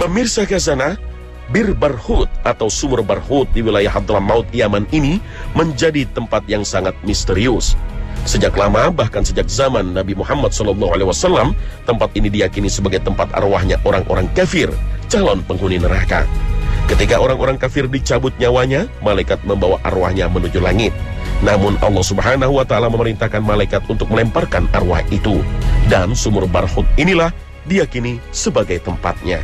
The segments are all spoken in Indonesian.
Pemirsa Khazanah, Bir Barhut atau sumur Barhut di wilayah Hadramaut, Yaman ini menjadi tempat yang sangat misterius. Sejak lama, bahkan sejak zaman Nabi Muhammad SAW, tempat ini diyakini sebagai tempat arwahnya orang-orang kafir, calon penghuni neraka. Ketika orang-orang kafir dicabut nyawanya, malaikat membawa arwahnya menuju langit. Namun Allah Subhanahu wa Ta'ala memerintahkan malaikat untuk melemparkan arwah itu, dan sumur Barhut inilah diyakini sebagai tempatnya.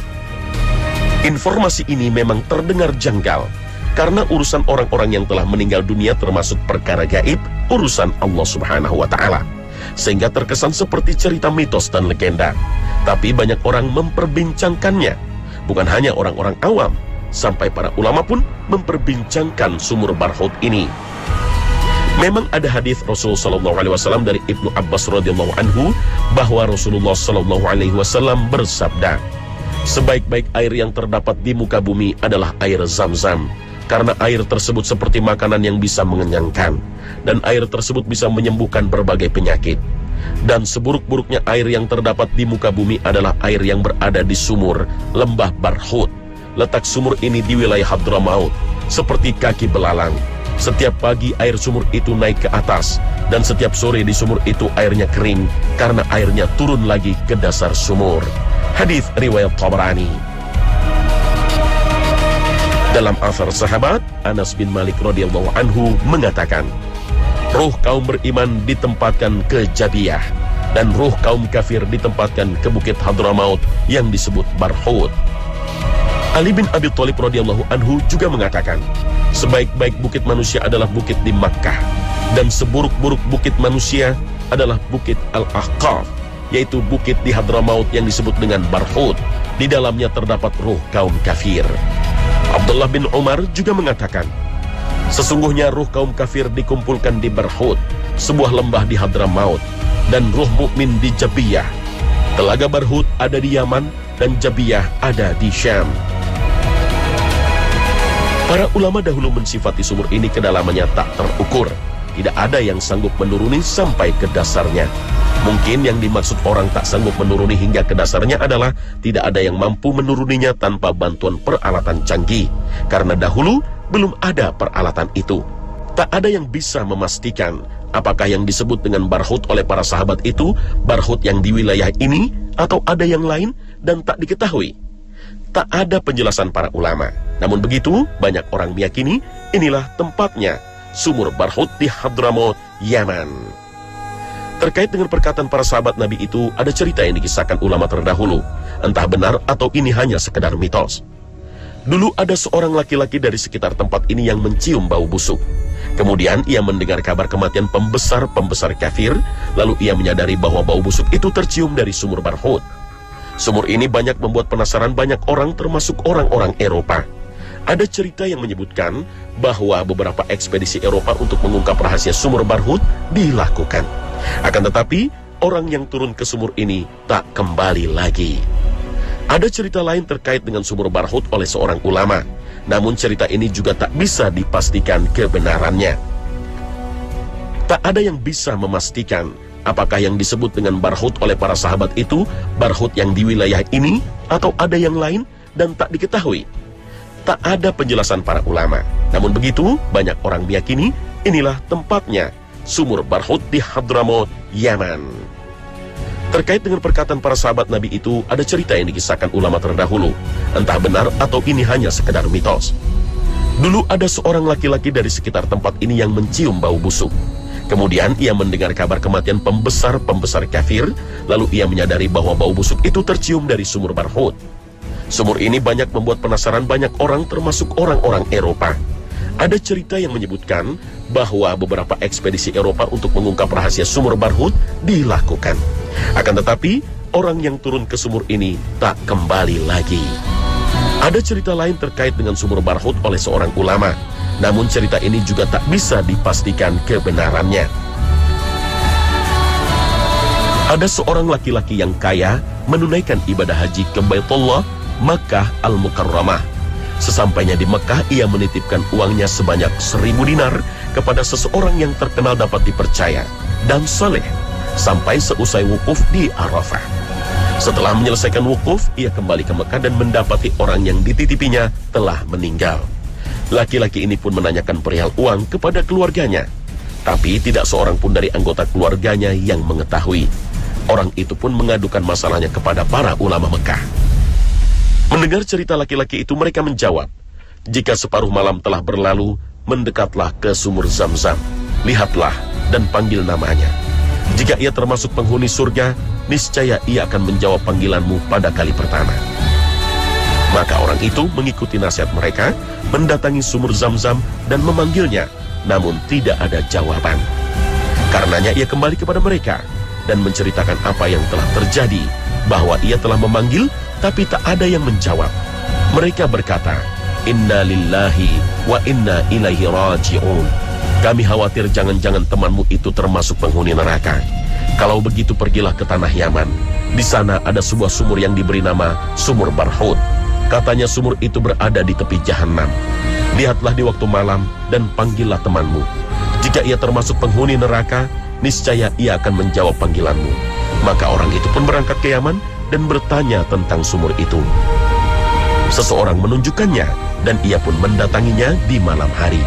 Informasi ini memang terdengar janggal, karena urusan orang-orang yang telah meninggal dunia termasuk perkara gaib, urusan Allah Subhanahu wa Ta'ala, sehingga terkesan seperti cerita mitos dan legenda. Tapi banyak orang memperbincangkannya, bukan hanya orang-orang awam, sampai para ulama pun memperbincangkan sumur Barhut ini. Memang ada hadis Rasulullah SAW dari Ibnu Abbas radhiyallahu anhu bahwa Rasulullah SAW bersabda, sebaik-baik air yang terdapat di muka bumi adalah air Zam-Zam, karena air tersebut seperti makanan yang bisa mengenyangkan, dan air tersebut bisa menyembuhkan berbagai penyakit. Dan seburuk-buruknya air yang terdapat di muka bumi adalah air yang berada di sumur lembah Barhut. Letak sumur ini di wilayah Hadramaut, seperti kaki belalang. Setiap pagi air sumur itu naik ke atas, dan setiap sore di sumur itu airnya kering, karena airnya turun lagi ke dasar sumur. Hadis riwayat Tabrani. Dalam asar sahabat, Anas bin Malik radhiyallahu anhu mengatakan, ruh kaum beriman ditempatkan ke Jabiyah, dan ruh kaum kafir ditempatkan ke bukit Hadramaut yang disebut Barhut. Ali bin Abi Thalib radhiyallahu anhu juga mengatakan, sebaik-baik bukit manusia adalah bukit di Makkah, dan seburuk-buruk bukit manusia adalah bukit Al-Ahqaf, yaitu bukit di Hadramaut yang disebut dengan Barhut. Di dalamnya terdapat ruh kaum kafir. Abdullah bin Umar juga mengatakan, sesungguhnya ruh kaum kafir dikumpulkan di Barhut, sebuah lembah di Hadramaut, dan ruh mukmin di Jabiyah. Telaga Barhut ada di Yaman, dan Jabiyah ada di Syam. Para ulama dahulu mensifati sumur ini kedalamannya tak terukur. Tidak ada yang sanggup menuruni sampai ke dasarnya. Mungkin yang dimaksud orang tak sanggup menuruni hingga ke dasarnya adalah tidak ada yang mampu menuruninya tanpa bantuan peralatan canggih, karena dahulu belum ada peralatan itu. Tak ada yang bisa memastikan apakah yang disebut dengan Barhut oleh para sahabat itu Barhut yang di wilayah ini atau ada yang lain, dan tak diketahui. Tak ada penjelasan para ulama. Namun begitu, banyak orang meyakini inilah tempatnya, sumur Barhut di Hadramaut, Yaman. Terkait dengan perkataan para sahabat Nabi itu, ada cerita yang dikisahkan ulama terdahulu. Entah benar atau ini hanya sekedar mitos. Dulu ada seorang laki-laki dari sekitar tempat ini yang mencium bau busuk. Kemudian ia mendengar kabar kematian pembesar-pembesar kafir, lalu ia menyadari bahwa bau busuk itu tercium dari sumur Barhut. Sumur ini banyak membuat penasaran banyak orang, termasuk orang-orang Eropa. Ada cerita yang menyebutkan bahwa beberapa ekspedisi Eropa untuk mengungkap rahasia sumur Barhut dilakukan. Akan tetapi, orang yang turun ke sumur ini tak kembali lagi. Ada cerita lain terkait dengan sumur Barhut oleh seorang ulama. Namun cerita ini juga tak bisa dipastikan kebenarannya. Tak ada yang bisa memastikan apakah yang disebut dengan Barhut oleh para sahabat itu Barhut yang di wilayah ini atau ada yang lain, dan tak diketahui. Tak ada penjelasan para ulama. Namun begitu, banyak orang meyakini inilah tempatnya, sumur Barhut di Hadramaut, Yaman. Terkait dengan perkataan para sahabat Nabi itu, ada cerita yang dikisahkan ulama terdahulu. Entah benar atau ini hanya sekedar mitos. Dulu ada seorang laki-laki dari sekitar tempat ini yang mencium bau busuk. Kemudian ia mendengar kabar kematian pembesar-pembesar kafir, lalu ia menyadari bahwa bau busuk itu tercium dari sumur Barhut. Sumur ini banyak membuat penasaran banyak orang, termasuk orang-orang Eropa. Ada cerita yang menyebutkan bahwa beberapa ekspedisi Eropa untuk mengungkap rahasia sumur Barhut dilakukan. Akan tetapi, orang yang turun ke sumur ini tak kembali lagi. Ada cerita lain terkait dengan sumur Barhut oleh seorang ulama. Namun cerita ini juga tak bisa dipastikan kebenarannya. Ada seorang laki-laki yang kaya menunaikan ibadah haji ke Baitullah, Makkah Al-Mukarramah. Sesampainya di Mekah, ia menitipkan uangnya sebanyak 1000 dinar kepada seseorang yang terkenal dapat dipercaya dan saleh, sampai seusai wukuf di Arafah. Setelah menyelesaikan wukuf, ia kembali ke Mekah dan mendapati orang yang dititipinya telah meninggal. Laki-laki ini pun menanyakan perihal uang kepada keluarganya, tapi tidak seorang pun dari anggota keluarganya yang mengetahui. Orang itu pun mengadukan masalahnya kepada para ulama Mekah. Mendengar cerita laki-laki itu, mereka menjawab, jika separuh malam telah berlalu, mendekatlah ke sumur Zam-Zam, lihatlah dan panggil namanya. Jika ia termasuk penghuni surga, niscaya ia akan menjawab panggilanmu pada kali pertama. Maka orang itu mengikuti nasihat mereka, mendatangi sumur Zam-Zam dan memanggilnya, namun tidak ada jawaban. Karenanya ia kembali kepada mereka dan menceritakan apa yang telah terjadi, bahwa ia telah memanggil tapi tak ada yang menjawab. Mereka berkata, "Inna lillahi wa inna ilaihi raji'un." Kami khawatir jangan-jangan temanmu itu termasuk penghuni neraka. Kalau begitu pergilah ke tanah Yaman. Di sana ada sebuah sumur yang diberi nama Sumur Barhut. Katanya sumur itu berada di tepi jahanam. Lihatlah di waktu malam dan panggillah temanmu. Jika ia termasuk penghuni neraka, niscaya ia akan menjawab panggilanmu. Maka orang itu pun berangkat ke Yaman dan bertanya tentang sumur itu. Seseorang menunjukkannya dan ia pun mendatanginya di malam hari.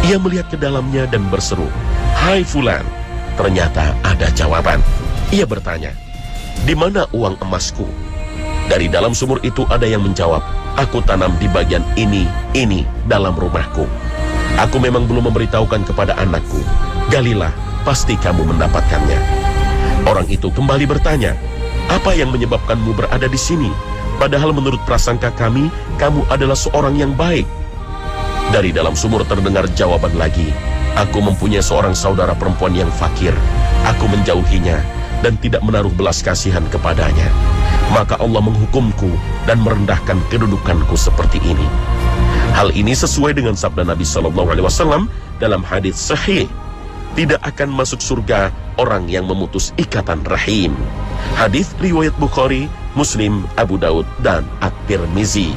Ia melihat ke dalamnya dan berseru, "Hai Fulan." Ternyata ada jawaban. Ia bertanya, "Di mana uang emasku?" Dari dalam sumur itu ada yang menjawab, "Aku tanam di bagian ini dalam rumahku. Aku memang belum memberitahukan kepada anakku. Galilah, pasti kamu mendapatkannya." Orang itu kembali bertanya, "Apa yang menyebabkanmu berada di sini? Padahal menurut prasangka kami, kamu adalah seorang yang baik." Dari dalam sumur terdengar jawaban lagi, "Aku mempunyai seorang saudara perempuan yang fakir. Aku menjauhinya dan tidak menaruh belas kasihan kepadanya. Maka Allah menghukumku dan merendahkan kedudukanku seperti ini." Hal ini sesuai dengan sabda Nabi SAW dalam hadits sahih, "Tidak akan masuk surga orang yang memutus ikatan rahim." Hadits riwayat Bukhari, Muslim, Abu Daud, dan At-Tirmizi.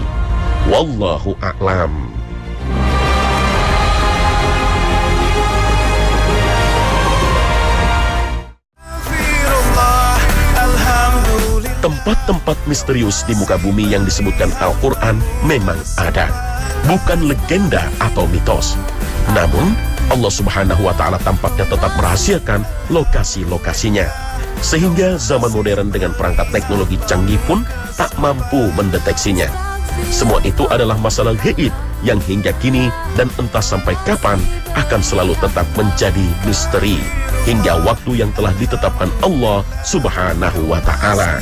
Wallahu a'lam. Tempat-tempat misterius di muka bumi yang disebutkan Al-Quran memang ada, bukan legenda atau mitos. Namun, Allah Subhanahu wa Ta'ala tampaknya tetap merahasiakan lokasi-lokasinya, sehingga zaman modern dengan perangkat teknologi canggih pun tak mampu mendeteksinya. Semua itu adalah masalah gaib yang hingga kini dan entah sampai kapan akan selalu tetap menjadi misteri, hingga waktu yang telah ditetapkan Allah Subhanahu wa Ta'ala.